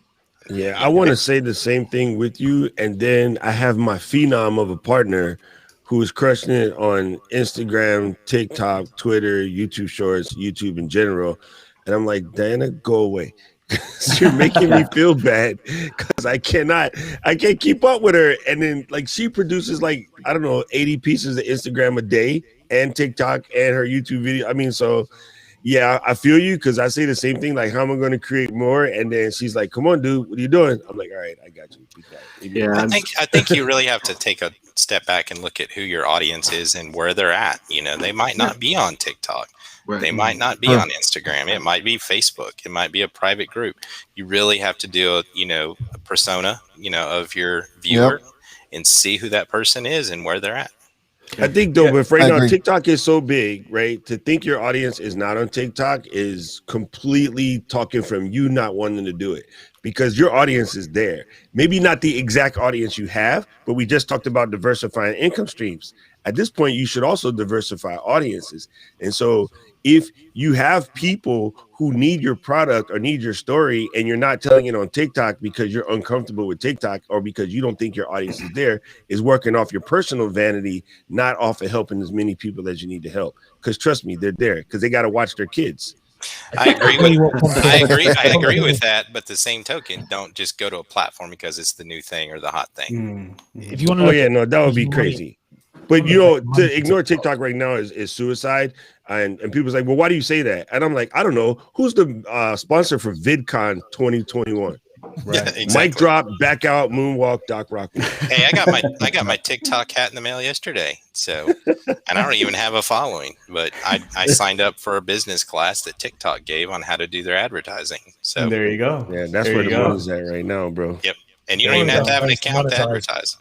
Yeah, I want to say the same thing with you. And then I have my phenom of a partner who is crushing it on Instagram, TikTok, Twitter, YouTube Shorts, YouTube in general. And I'm like, Diana, go away. You're making me feel bad because I can't keep up with her. And then like she produces like, I don't know, 80 pieces of Instagram a day and TikTok and her YouTube video. I mean, so Yeah, I feel you because I say the same thing. Like, how am I going to create more? And then she's like, "Come on, dude, what are you doing?" I'm like, "All right, I got you. Be quiet." Yeah, I think you really have to take a step back and look at who your audience is and where they're at. You know, they might not be on TikTok. Right. They might not be on Instagram. It might be Facebook. It might be a private group. You really have to do a persona, of your viewer and see who that person is and where they're at. I think though, but right I now agree. TikTok is so big, right? To think your audience is not on TikTok is completely talking from you not wanting to do it because your audience is there. Maybe not the exact audience you have, but we just talked about diversifying income streams. At this point, you should also diversify audiences. And so if you have people who need your product or need your story and you're not telling it on TikTok because you're uncomfortable with TikTok or because you don't think your audience is there, is working off your personal vanity, not off of helping as many people as you need to help. Because trust me, they're there because they got to watch their kids. I agree with that, but the same token, don't just go to a platform because it's the new thing or the hot thing. If you want to, that would be crazy. But to ignore TikTok right now is suicide. And people's like, well, why do you say that? And I'm like, I don't know. Who's the sponsor for VidCon 2021? Right. Yeah, exactly. Mic drop, back out, moonwalk, Doc Rock. Hey, I got my TikTok hat in the mail yesterday. So, and I don't even have a following, but I signed up for a business class that TikTok gave on how to do their advertising. So there you go. Yeah, that's where the money's at right now, bro. Yep. And you don't even have to have an account to advertise.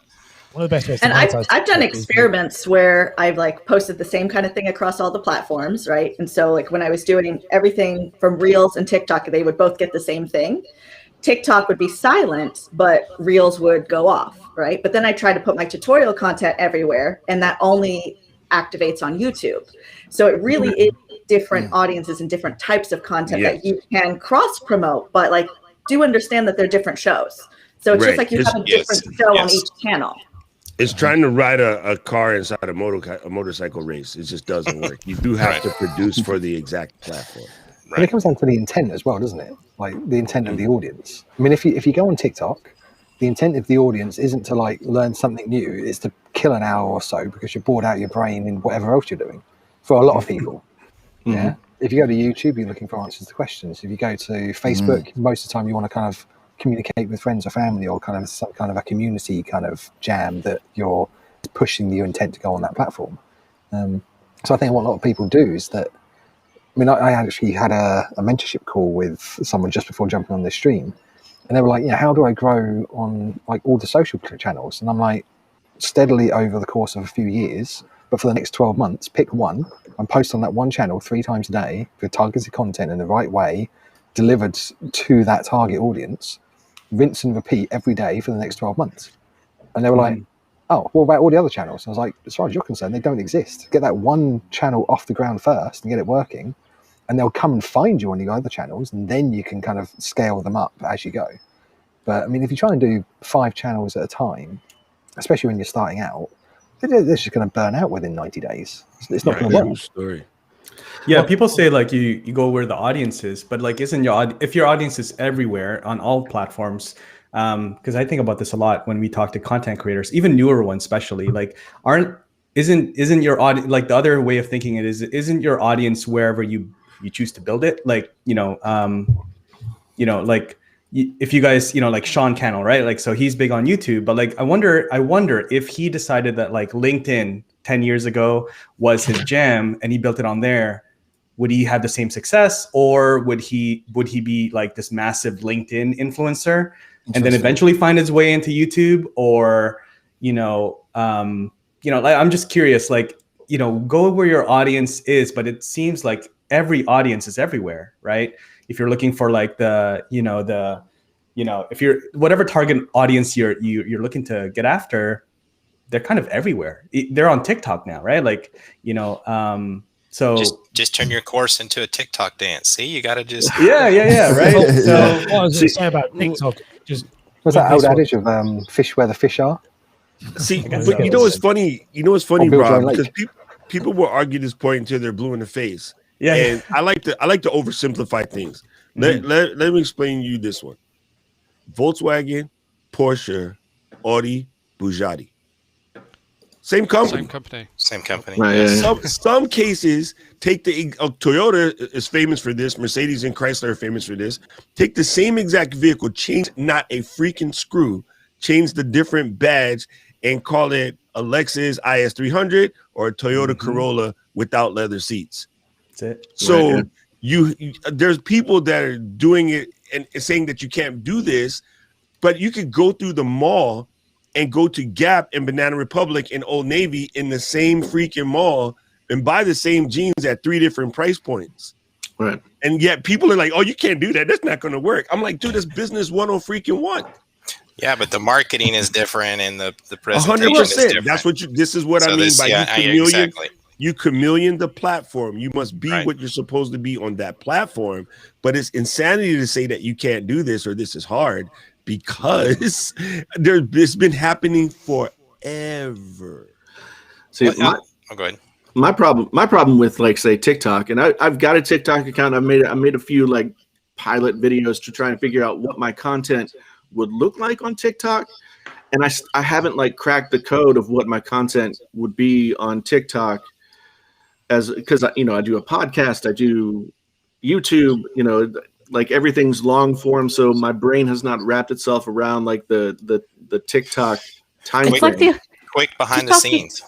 One of the best ways. And I've done experiments where I've like posted the same kind of thing across all the platforms, right? And so like when I was doing everything from Reels and TikTok, they would both get the same thing. TikTok would be silent, but Reels would go off, right? But then I tried to put my tutorial content everywhere, and that only activates on YouTube. So it really is different audiences and different types of content that you can cross promote, but like do understand that they're different shows. So it's just like you have a different show on each channel. It's trying to ride a car inside a motorcycle race. It just doesn't work. You do have to produce for the exact platform. Right. And it comes down to the intent as well, doesn't it? Like the intent of the audience. I mean, if you go on TikTok, the intent of the audience isn't to like learn something new. It's to kill an hour or so because you're bored out of your brain in whatever else you're doing. For a lot of people, yeah. If you go to YouTube, you're looking for answers to questions. If you go to Facebook, most of the time you want to kind of communicate with friends or family or kind of some kind of a community kind of jam that you're pushing your intent to go on that platform. So I think what a lot of people do is that, I mean, I actually had a mentorship call with someone just before jumping on this stream, and they were like, how do I grow on like all the social channels? And I'm like, steadily over the course of a few years, but for the next 12 months, pick one and post on that one channel 3 times a day with targeted content in the right way, delivered to that target audience, rinse and repeat every day for the next 12 months. And they were like, oh, what about all the other channels? And I was like, as far as you're concerned, they don't exist. Get that one channel off the ground first and get it working, and they'll come and find you on the other channels, and then you can kind of scale them up as you go. But I mean, if you try and do 5 channels at a time, especially when you're starting out, they're just going to burn out within 90 days. It's not going to work. Story. Yeah, people say like you go where the audience is, but like if your audience is everywhere on all platforms, because I think about this a lot when we talk to content creators, even newer ones especially, like isn't your audience, like the other way of thinking it is, isn't your audience wherever you choose to build it? Like like if you guys, like Sean Cannell, right? Like, so he's big on YouTube, but like, I wonder if he decided that like LinkedIn 10 years ago was his jam and he built it on there, would he have the same success, or would he be like this massive LinkedIn influencer and then eventually find his way into YouTube? Or, like, I'm just curious, like, go where your audience is, but it seems like every audience is everywhere, right? If you're looking for like if you're whatever target audience you're looking to get after, they're kind of everywhere. They're on TikTok now, right? Like, so just turn your course into a TikTok dance. See, you got to just yeah, right. So what I was going to say about TikTok, just what's that old adage of fish where the fish are? See, but you know what's funny? Rob, because people will argue this point until they're blue in the face. Yeah, and I like to oversimplify things. Let me explain you this one: Volkswagen, Porsche, Audi, Bugatti. Same company. Same company. Same company. Right, yeah. Some cases take Toyota is famous for this. Mercedes and Chrysler are famous for this. Take the same exact vehicle, change not a freaking screw, change the different badge, and call it a Lexus IS300 or a Toyota Corolla without leather seats. That's it. So Right, you there's people that are doing it and saying that you can't do this, but you could go through the mall and go to Gap and Banana Republic and Old Navy in the same freaking mall and buy the same jeans at 3 different price points. Right. And yet people are like, oh, you can't do that. That's not going to work. I'm like, dude, that's business 101. Yeah, but the marketing is different and the presentation is 100%. different. That's what this is what So I mean this- by yeah, you chameleon. exactly. You chameleon the platform. You must be Right. what you're supposed to be on that platform. But it's insanity to say that you can't do this or this is hard because it's been happening forever. See, Go ahead. my problem with, like, say, TikTok, and I've got a TikTok account. I made a few like pilot videos to try and figure out what my content would look like on TikTok, and I haven't like cracked the code of what my content would be on TikTok, because I do a podcast, I do YouTube, like everything's long form, so my brain has not wrapped itself around like the TikTok time It's like frame. the Quick behind the TikTok scenes.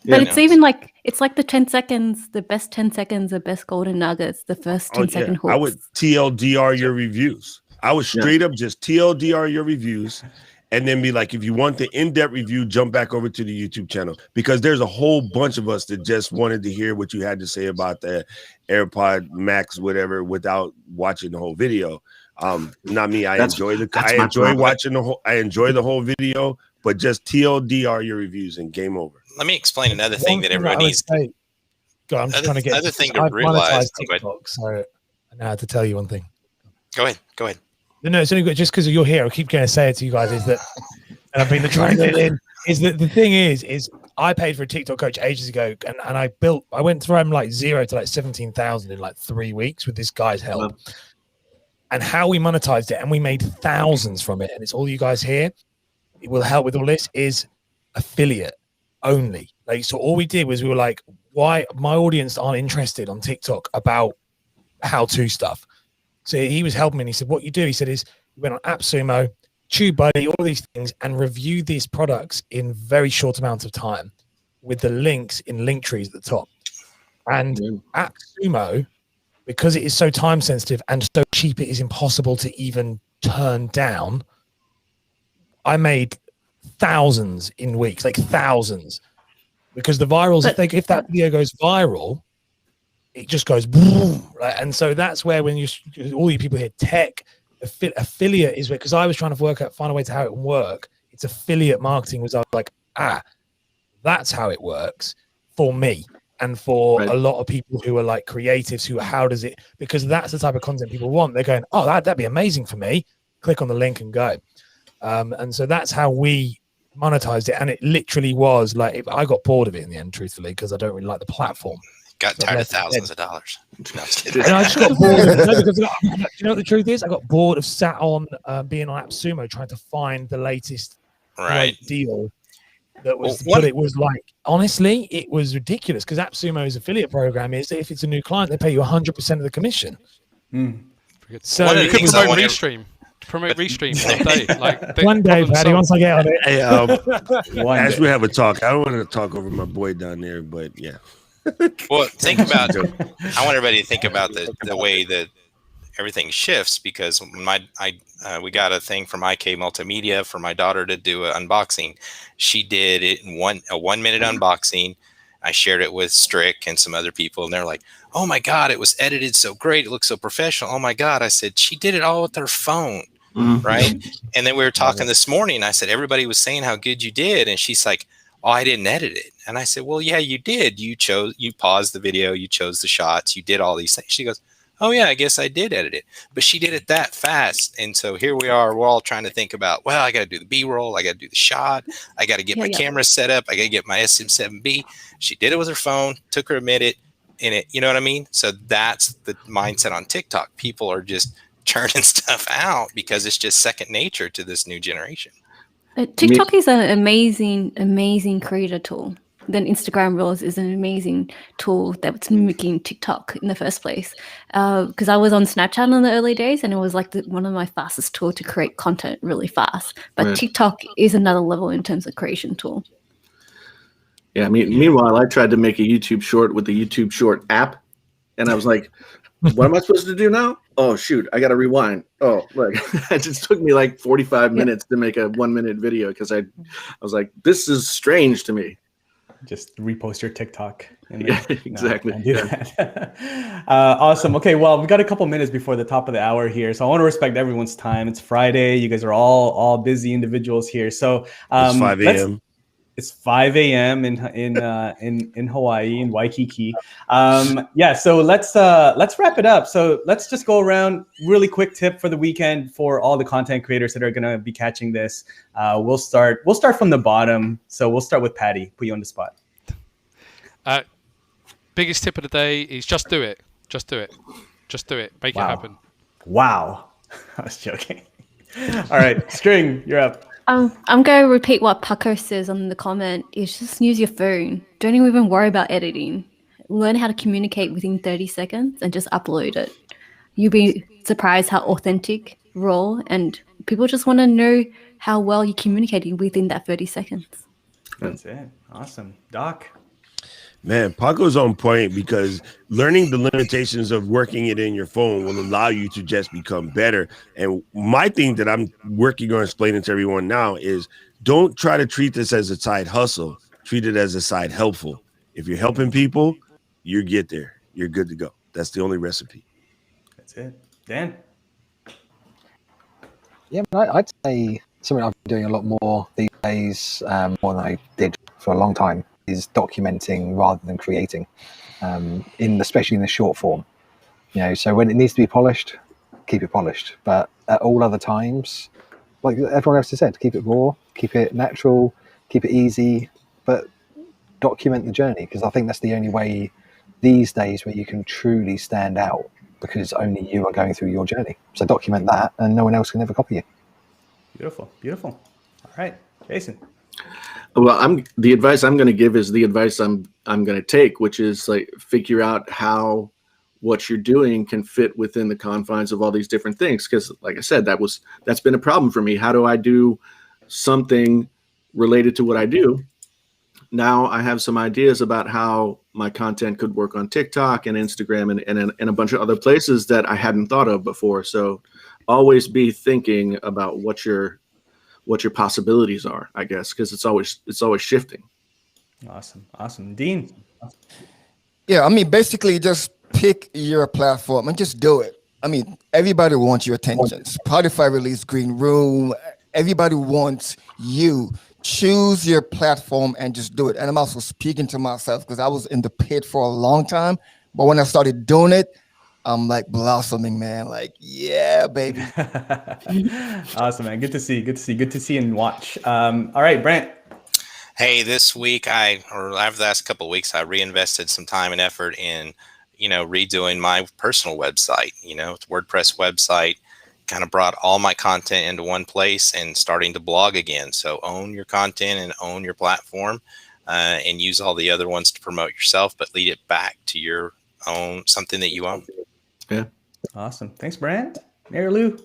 But Yeah. it's even like it's like the 10 seconds, the best 10 seconds, the best golden nuggets, the first 10-second hooks. I would TLDR your reviews. I would straight up just TLDR your reviews and then be like, if you want the in-depth review, jump back over to the YouTube channel, because there's a whole bunch of us that just wanted to hear what you had to say about the AirPod Max, whatever, without watching the whole video. Not me. I enjoy watching the whole. I enjoy the whole video, but just TLDR your reviews and game over. Let me explain another thing One that thing everyone I would needs. say- Go on, I'm just trying to get Another thing to I've realize. monetized TikTok, so I know how to tell you one thing. Go ahead. No, it's only good just because you're here. I keep going to say it to you guys is that, and I've been trying to get in. Is that the thing is I paid for a TikTok coach ages ago, and I went from like 0 to like 17,000 in like 3 weeks with this guy's help. And how we monetized it, and we made thousands from it, and it's all you guys here. It will help with all this is affiliate only. Like, so all we did was we were like, why my audience aren't interested on TikTok about how-to stuff. So he was helping me, and he said, what you do, he said, is you went on AppSumo, TubeBuddy, all these things, and review these products in very short amounts of time with the links in link trees at the top. And AppSumo, because it is so time sensitive and so cheap, it is impossible to even turn down. I made thousands in weeks, like thousands, because the virals, if that video goes viral, it just goes boom, right? And so that's where when all you people here, tech, affiliate is where, because I was trying to find a way to how it would work. It's affiliate marketing was like, that's how it works for me. And for a lot of people who are like creatives how does it, because that's the type of content people want. They're going, oh, that'd be amazing for me. Click on the link and go. And so that's how we monetized it. And it literally was like, I got bored of it in the end, truthfully, because I don't really like the platform. Got tired of thousands of dollars. No, I'm just kidding. And I just got bored. Because, you know what the truth is? I got bored of sat on being on AppSumo trying to find the latest deal. That was, but it was like, honestly, it was ridiculous because AppSumo's affiliate program is that if it's a new client, they pay you 100% of the commission. So you could promote Restream. Promote Restream one day. Like one day, Paddy, once I get on it. Hey, as we have a talk, I don't want to talk over my boy down there, but yeah. Well, think about. I want everybody to think about the way that everything shifts, because we got a thing from IK Multimedia for my daughter to do an unboxing. She did it in a 1 minute unboxing. I shared it with Strick and some other people, and they're like, "Oh my God, it was edited so great. It looks so professional." Oh my God, I said, she did it all with her phone, right? And then we were talking this morning. I said, everybody was saying how good you did, and she's like, "Oh, I didn't edit it." And I said, "Well, yeah, you did. You paused the video, you chose the shots, you did all these things." She goes, "Oh yeah, I guess I did edit it." But she did it that fast. And so here we are, we're all trying to think about, well, I got to do the B-roll, I got to do the shot, I got to get my camera set up, I got to get my SM7B. She did it with her phone, took her a minute in it. You know what I mean? So that's the mindset on TikTok. People are just churning stuff out because it's just second nature to this new generation. TikTok is an amazing creator tool. Then Instagram Reels is an amazing tool that's mimicking TikTok in the first place. Because I was on Snapchat in the early days, and it was like one of my fastest tools to create content really fast. But Right. TikTok is another level in terms of creation tool. Yeah, I mean, meanwhile, I tried to make a YouTube short with the YouTube short app, and I was like, what am I supposed to do now? Oh, shoot, I got to rewind. Oh, like it just took me like 45 minutes to make a 1-minute video because I was like, this is strange to me. Just repost your TikTok. And Yeah, exactly. Don't do that. Awesome. Okay, well, we've got a couple minutes before the top of the hour here, so I want to respect everyone's time. It's Friday. You guys are all busy individuals here. So it's 5 a.m. It's 5 a.m. in Hawaii, in Waikiki. Yeah, so let's wrap it up. So let's just go around. Really quick tip for the weekend for all the content creators that are going to be catching this. We'll start from the bottom. So we'll start with Patty. Put you on the spot. Biggest tip of the day is just do it. Just do it. Just do it. Make it happen. Wow. I was joking. All right, String, you're up. I'm going to repeat what Paco says on the comment. Is just use your phone. Don't even worry about editing. Learn how to communicate within 30 seconds and just upload it. You'll be surprised how authentic, raw, and people just want to know how well you're communicating within that 30 seconds. That's it. Awesome. Doc? Man, Paco's on point because learning the limitations of working it in your phone will allow you to just become better. And my thing that I'm working on explaining to everyone now is don't try to treat this as a side hustle. Treat it as a side helpful. If you're helping people, you get there. You're good to go. That's the only recipe. That's it. Dan? Yeah, I'd say something I've been doing a lot more these days, more than I did for a long time, is documenting rather than creating, especially in the short form. So when it needs to be polished, keep it polished. But at all other times, like everyone else has said, keep it raw, keep it natural, keep it easy, but document the journey, because I think that's the only way these days where you can truly stand out, because only you are going through your journey. So document that, and no one else can ever copy you. Beautiful. All right, Jason. Well, the advice I'm going to give is the advice I'm going to take, which is like figure out how what you're doing can fit within the confines of all these different things. Because, like I said, that's been a problem for me. How do I do something related to what I do? Now I have some ideas about how my content could work on TikTok and Instagram and a bunch of other places that I hadn't thought of before. So always be thinking about what your possibilities are, I guess, because it's always shifting. Awesome. Dean? Yeah, I mean, basically just pick your platform and just do it. I mean, everybody wants your attention. Spotify released Green Room. Everybody wants you. Choose your platform and just do it. And I'm also speaking to myself because I was in the pit for a long time. But when I started doing it, I'm like blossoming, man. Like, yeah, baby. Awesome, man. Good to see and watch. All right, Brant. Hey, this week over the last couple of weeks, I reinvested some time and effort in, redoing my personal website, WordPress website, kind of brought all my content into one place and starting to blog again. So own your content and own your platform, and use all the other ones to promote yourself, but lead it back to your own, something that you own. Yeah. Awesome. Thanks, Brant. Mary Lou.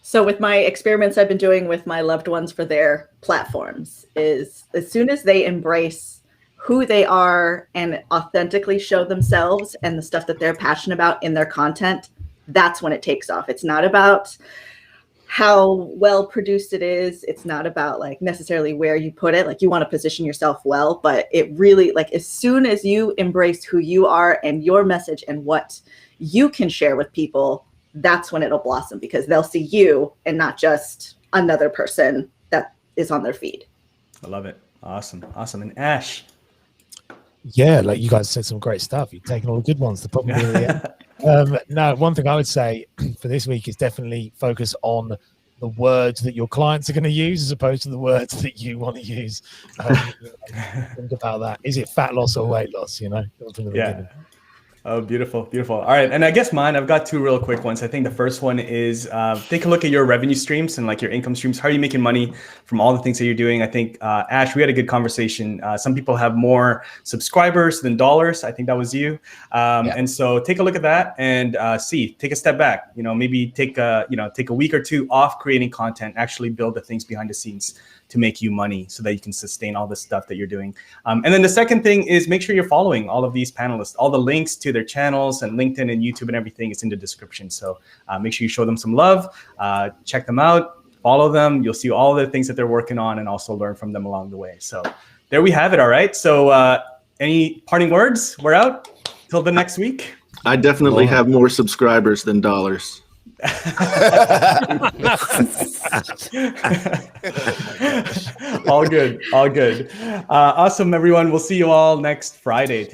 So with my experiments I've been doing with my loved ones for their platforms is as soon as they embrace who they are and authentically show themselves and the stuff that they're passionate about in their content, that's when it takes off. It's not about how well produced it is. It's not about like necessarily where you put it. Like you want to position yourself well, but it really, like as soon as you embrace who you are and your message and what you can share with people, that's when it'll blossom, because they'll see you and not just another person that is on their feed. I love it. Awesome. And Ash. Yeah, like you guys said some great stuff. You've taken all the good ones. The problem no, one thing I would say for this week is definitely focus on the words that your clients are going to use as opposed to the words that you want to use. Think about that. Is it fat loss or weight loss? From the beginning. Oh, beautiful, beautiful. All right, and I guess mine, I've got two real quick ones. I think the first one is take a look at your revenue streams and like your income streams. How are you making money from all the things that you're doing? I think, Ash, we had a good conversation. Some people have more subscribers than dollars. I think that was you. And so take a look at that and take a step back. You know, maybe take a week or two off creating content, actually build the things behind the scenes to make you money so that you can sustain all the stuff that you're doing. And then the second thing is make sure you're following all of these panelists. All the links to their channels and LinkedIn and YouTube and everything is in the description. So make sure you show them some love, check them out, follow them. You'll see all the things that they're working on and also learn from them along the way. So there we have it. All right. So any parting words? We're out till the next week. I definitely have more subscribers than dollars. All good. Awesome, everyone. We'll see you all next Friday.